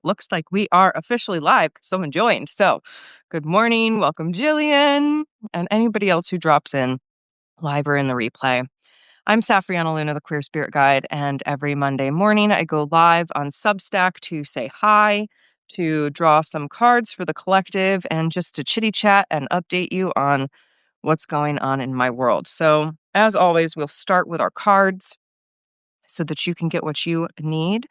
looks like we are officially live. Someone joined. So, good morning. Welcome, Jillian, and anybody else who drops in live or in the replay. I'm Safrianna Luna, the Queer Spirit Guide, and every Monday morning I go live on Substack to say hi, to draw some cards for the collective, and just to chitty chat and update you on what's going on in my world. So, as always, we'll start with our cards so that you can get what you need.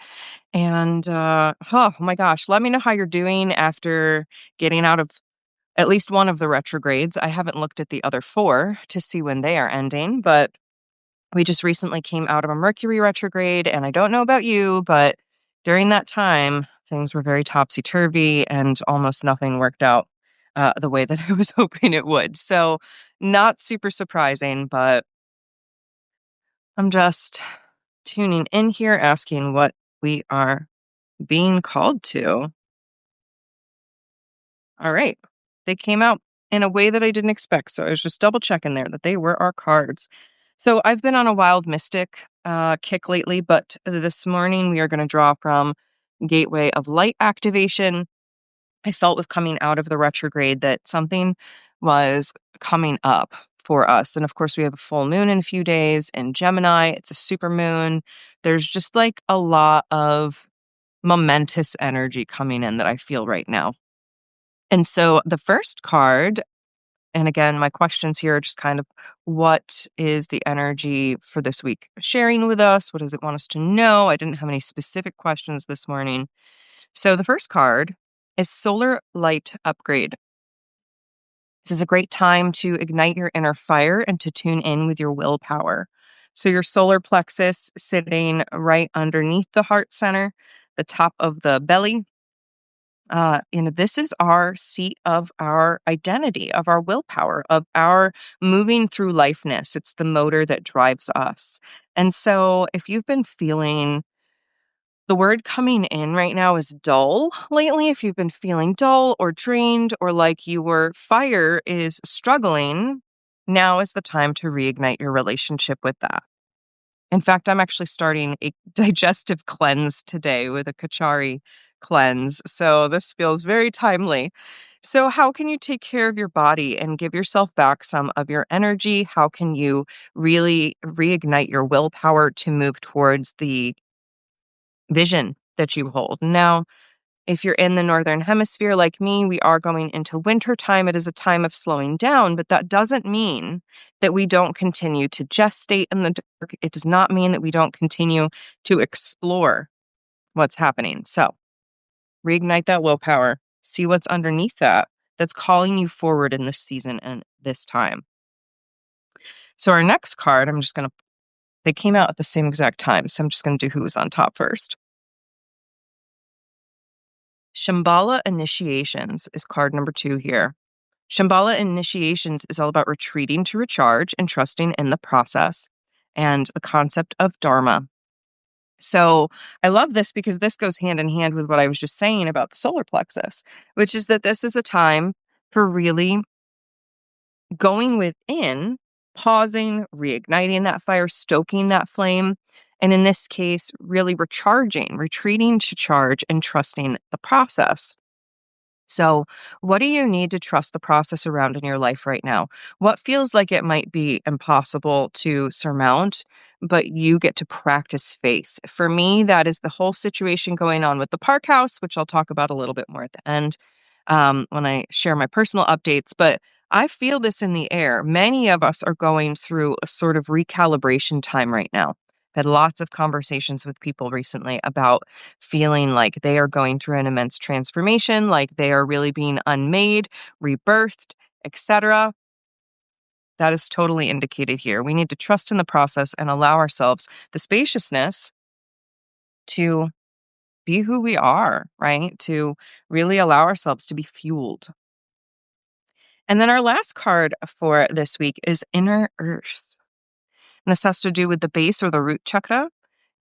And oh my gosh, let me know how you're doing after getting out of at least one of the retrogrades. I haven't looked at the other four to see when they are ending, but we just recently came out of a Mercury retrograde. And I don't know about you, but during that time, things were very topsy-turvy and almost nothing worked out the way that I was hoping it would. So not super surprising, but I'm just tuning in here, asking what we are being called to. All right. They came out in a way that I didn't expect. So I was just double checking there that they were our cards. So I've been on a wild mystic kick lately, but this morning we are going to draw from Gateway of Light activation. I felt with coming out of the retrograde that something was coming up for us. And of course, we have a full moon in a few days in Gemini. It's a super moon. There's just like a lot of momentous energy coming in that I feel right now. And so the first card, and again, my questions here are just kind of what is the energy for this week sharing with us? What does it want us to know? I didn't have any specific questions this morning. So the first card is Solar Light Upgrade. This is a great time to ignite your inner fire and to tune in with your willpower. So your solar plexus sitting right underneath the heart center, the top of the belly. This is our seat of our identity, of our willpower, of our moving through lifeness. It's the motor that drives us. And so if you've been feeling the word coming in right now is dull lately, if you've been feeling dull or drained or like your fire is struggling, now is the time to reignite your relationship with that. In fact, I'm actually starting a digestive cleanse today with a Kachari cleanse. So this feels very timely. So how can you take care of your body and give yourself back some of your energy? How can you really reignite your willpower to move towards the vision that you hold? Now, if you're in the Northern Hemisphere like me, we are going into winter time. It is a time of slowing down, but that doesn't mean that we don't continue to gestate in the dark. It does not mean that we don't continue to explore what's happening. So reignite that willpower, see what's underneath that's calling you forward in this season and this time. So our next card, they came out at the same exact time. So I'm just going to do who was on top first. Shambhala Initiations is card number 2 here. Shambhala Initiations is all about retreating to recharge and trusting in the process and the concept of Dharma. So I love this because this goes hand in hand with what I was just saying about the solar plexus, which is that this is a time for really going within, pausing, reigniting that fire, stoking that flame. And in this case, really recharging, retreating to charge and trusting the process. So, what do you need to trust the process around in your life right now? What feels like it might be impossible to surmount, but you get to practice faith? For me, that is the whole situation going on with the park house, which I'll talk about a little bit more at the end when I share my personal updates. But I feel this in the air. Many of us are going through a sort of recalibration time right now. Had lots of conversations with people recently about feeling like they are going through an immense transformation, like they are really being unmade, rebirthed, etc. That is totally indicated here. We need to trust in the process and allow ourselves the spaciousness to be who we are, right? To really allow ourselves to be fueled. And then our last card for this week is Inner Earth. And this has to do with the base or the root chakra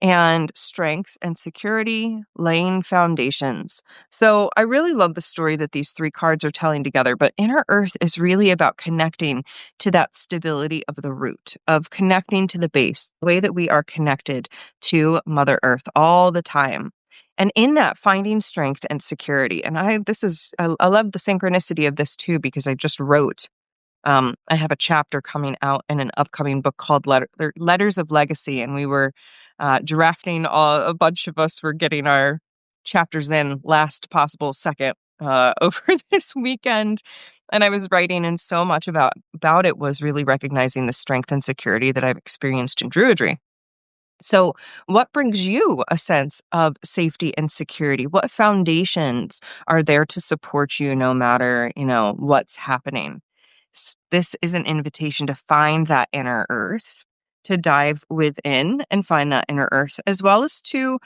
and strength and security, laying foundations. So I really love the story that these 3 cards are telling together, but Inner Earth is really about connecting to that stability of the root, of connecting to the base, the way that we are connected to Mother Earth all the time. And in that, finding strength and security. And I love the synchronicity of this too, because I just wrote, I have a chapter coming out in an upcoming book called Letters of Legacy. And we were drafting, a bunch of us were getting our chapters in last possible second over this weekend. And I was writing, and so much about it was really recognizing the strength and security that I've experienced in Druidry. So, what brings you a sense of safety and security? What foundations are there to support you no matter, what's happening? This is an invitation to find that inner earth, to dive within and find that inner earth, as well as to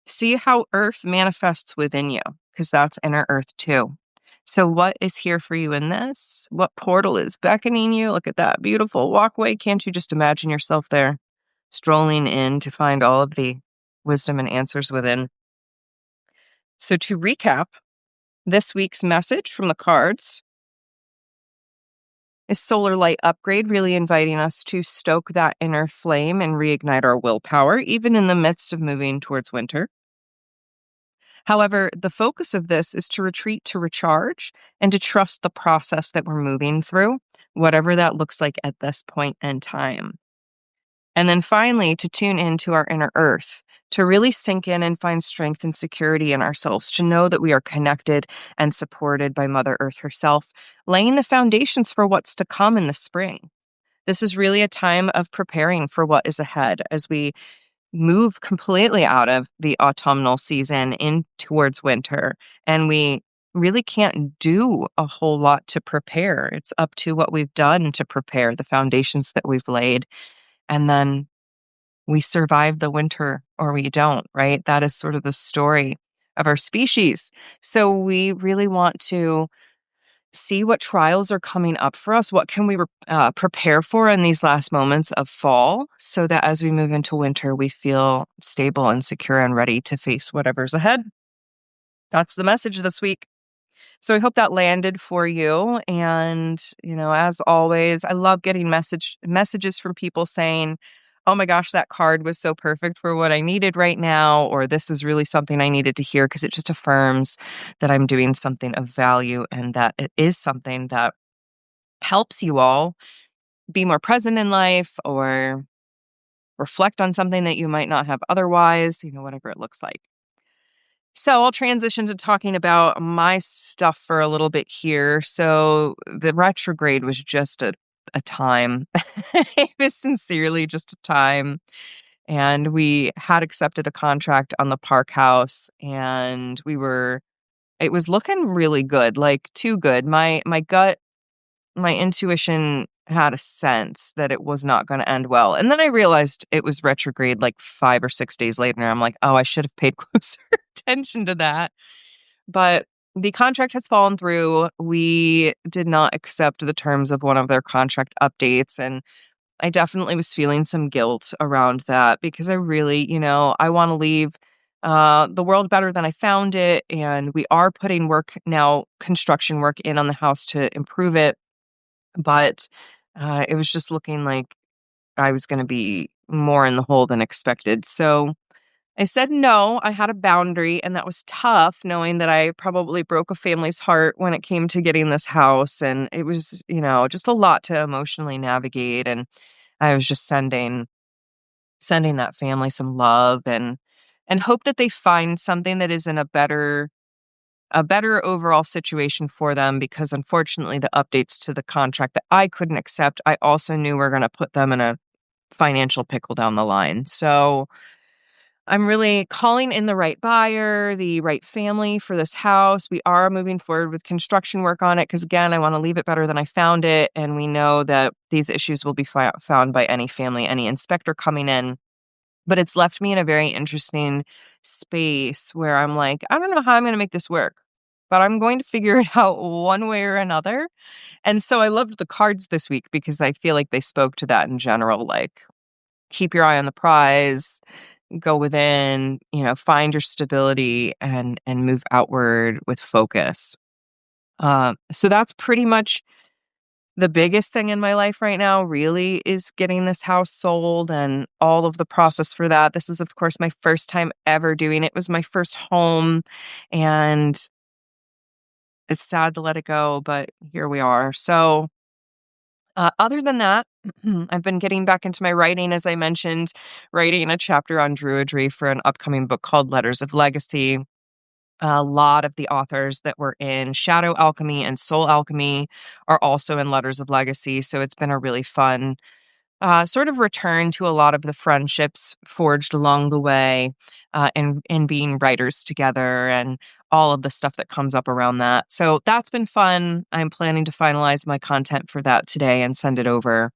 see how earth manifests within you, because that's inner earth too. So, what is here for you in this? What portal is beckoning you? Look at that beautiful walkway. Can't you just imagine yourself there, strolling in to find all of the wisdom and answers within? So, to recap, this week's message from the cards is Solar Light Upgrade, really inviting us to stoke that inner flame and reignite our willpower, even in the midst of moving towards winter. However, the focus of this is to retreat, to recharge, and to trust the process that we're moving through, whatever that looks like at this point in time. And then finally, to tune into our inner earth, to really sink in and find strength and security in ourselves, to know that we are connected and supported by Mother Earth herself, laying the foundations for what's to come in the spring. This is really a time of preparing for what is ahead as we move completely out of the autumnal season in towards winter. And we really can't do a whole lot to prepare. It's up to what we've done to prepare, the foundations that we've laid. And then we survive the winter or we don't, right? That is sort of the story of our species. So we really want to see what trials are coming up for us. What can we prepare for in these last moments of fall so that as we move into winter, we feel stable and secure and ready to face whatever's ahead? That's the message this week. So I hope that landed for you. And, as always, I love getting messages from people saying, oh my gosh, that card was so perfect for what I needed right now, or this is really something I needed to hear, because it just affirms that I'm doing something of value and that it is something that helps you all be more present in life or reflect on something that you might not have otherwise, whatever it looks like. So I'll transition to talking about my stuff for a little bit here. So the retrograde was just a time. It was sincerely just a time. And we had accepted a contract on the park house, and it was looking really good, like too good. My gut, my intuition had a sense that it was not going to end well. And then I realized it was retrograde like 5 or 6 days later. And I'm like, oh, I should have paid closer attention to that. But the contract has fallen through. We did not accept the terms of one of their contract updates. And I definitely was feeling some guilt around that, because I really, I want to leave the world better than I found it. And we are putting construction work in on the house to improve it. But it was just looking like I was going to be more in the hole than expected. So I said no. I had a boundary, and that was tough, knowing that I probably broke a family's heart when it came to getting this house. And it was, just a lot to emotionally navigate. And I was just sending that family some love and hope that they find something that is in a better overall situation for them, because unfortunately the updates to the contract that I couldn't accept, I also knew were going to put them in a financial pickle down the line. So I'm really calling in the right buyer, the right family for this house. We are moving forward with construction work on it because, again, I want to leave it better than I found it. And we know that these issues will be found by any family, any inspector coming in. But it's left me in a very interesting space where I'm like, I don't know how I'm going to make this work, but I'm going to figure it out one way or another. And so I loved the cards this week because I feel like they spoke to that in general, like keep your eye on the prize, go within, find your stability and move outward with focus. So that's pretty much The biggest thing in my life right now really is getting this house sold and all of the process for that. This is, of course, my first time ever doing it. It was my first home, and it's sad to let it go, but here we are. So, other than that, I've been getting back into my writing, as I mentioned, writing a chapter on Druidry for an upcoming book called Letters of Legacy. A lot of the authors that were in Shadow Alchemy and Soul Alchemy are also in Letters of Legacy. So it's been a really fun sort of return to a lot of the friendships forged along the way, and being writers together and all of the stuff that comes up around that. So that's been fun. I'm planning to finalize my content for that today and send it over.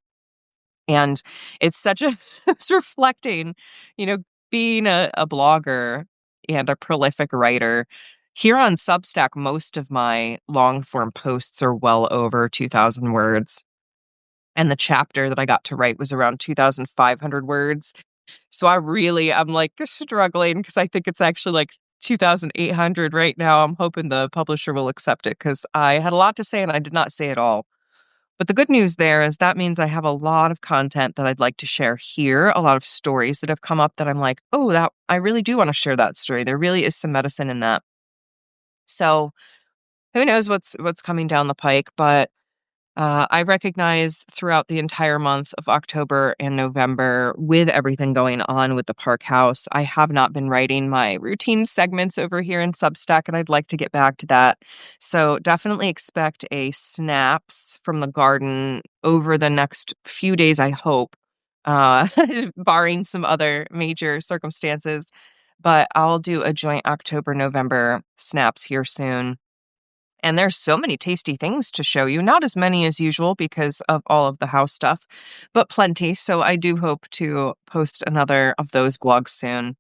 And it's such a it's reflecting, you know, being a blogger and a prolific writer. Here on Substack, most of my long form posts are well over 2,000 words. And the chapter that I got to write was around 2,500 words. So I'm like struggling because I think it's actually like 2,800 right now. I'm hoping the publisher will accept it because I had a lot to say and I did not say it all. But the good news there is that means I have a lot of content that I'd like to share here, a lot of stories that have come up that I'm like, oh, that I really do want to share that story. There really is some medicine in that. So who knows what's coming down the pike, but I recognize throughout the entire month of October and November, with everything going on with the park house, I have not been writing my routine segments over here in Substack, and I'd like to get back to that. So definitely expect a snaps from the garden over the next few days, I hope, uh, barring some other major circumstances. But I'll do a joint October, November snaps here soon. And there's so many tasty things to show you. Not as many as usual because of all of the house stuff, but plenty. So I do hope to post another of those vlogs soon.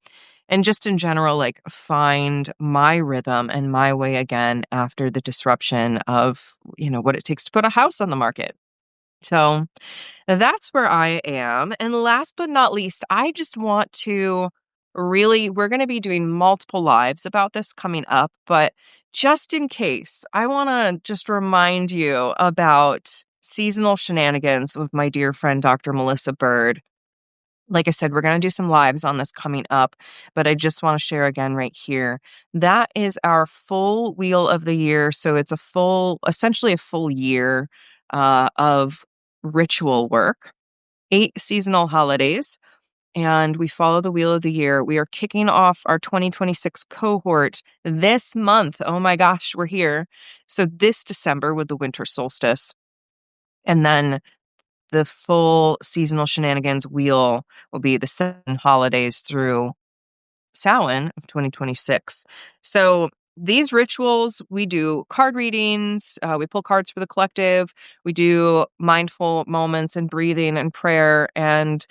And just in general, like find my rhythm and my way again after the disruption of, what it takes to put a house on the market. So that's where I am. And last but not least, I just want to we're going to be doing multiple lives about this coming up, but just in case, I want to just remind you about seasonal shenanigans with my dear friend, Dr. Melissa Bird. Like I said, we're going to do some lives on this coming up, but I just want to share again right here. That is our full wheel of the year. So it's essentially a full year of ritual work, 8 seasonal holidays, and we follow the wheel of the year. We are kicking off our 2026 cohort this month. Oh my gosh, we're here. So this December with the winter solstice. And then the full seasonal shenanigans wheel will be the 7 holidays through Samhain of 2026. So these rituals, we do card readings, we pull cards for the collective, we do mindful moments and breathing and prayer and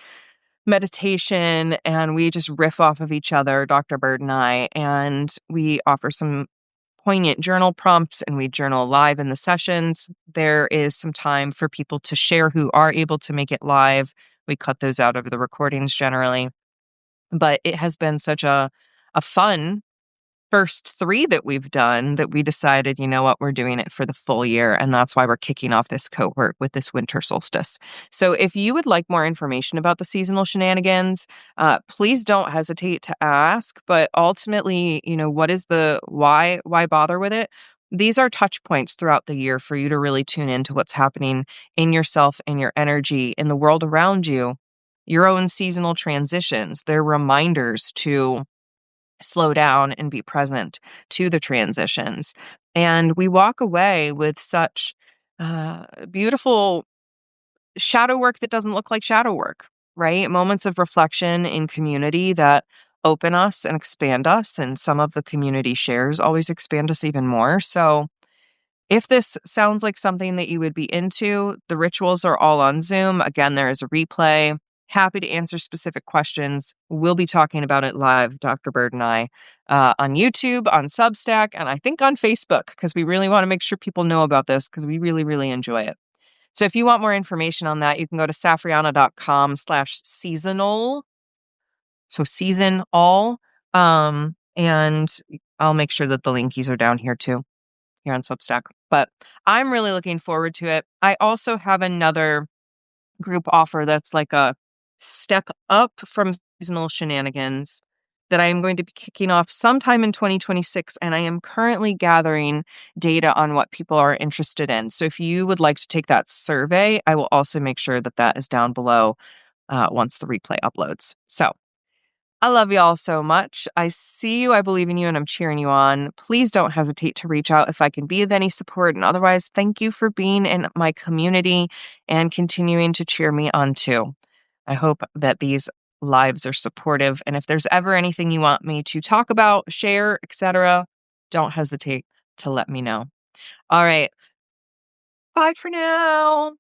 meditation, and we just riff off of each other, Dr. Bird and I, and we offer some poignant journal prompts and we journal live in the sessions. There is some time for people to share who are able to make it live. We cut those out of the recordings generally. But it has been such a fun first 3 that we've done that we decided, you know what, we're doing it for the full year. And that's why we're kicking off this cohort with this winter solstice. So if you would like more information about the seasonal shenanigans, please don't hesitate to ask. But ultimately, what is why bother with it? These are touch points throughout the year for you to really tune into what's happening in yourself, in your energy, in the world around you, your own seasonal transitions. They're reminders to slow down and be present to the transitions. And we walk away with such beautiful shadow work that doesn't look like shadow work, right? Moments of reflection in community that open us and expand us. And some of the community shares always expand us even more. So if this sounds like something that you would be into, the rituals are all on Zoom. Again, there is a replay. Happy to answer specific questions. We'll be talking about it live, Dr. Bird and I, on YouTube, on Substack, and I think on Facebook, because we really want to make sure people know about this because we really, really enjoy it. So if you want more information on that, you can go to safrianna.com/seasonal. So season all. And I'll make sure that the linkies are down here too. here on Substack. But I'm really looking forward to it. I also have another group offer that's like a step up from seasonal shenanigans that I am going to be kicking off sometime in 2026. And I am currently gathering data on what people are interested in. So if you would like to take that survey, I will also make sure that that is down below once the replay uploads. So I love you all so much. I see you, I believe in you, and I'm cheering you on. Please don't hesitate to reach out if I can be of any support. And otherwise, thank you for being in my community and continuing to cheer me on too. I hope that these lives are supportive. And if there's ever anything you want me to talk about, share, etc., don't hesitate to let me know. All right. Bye for now.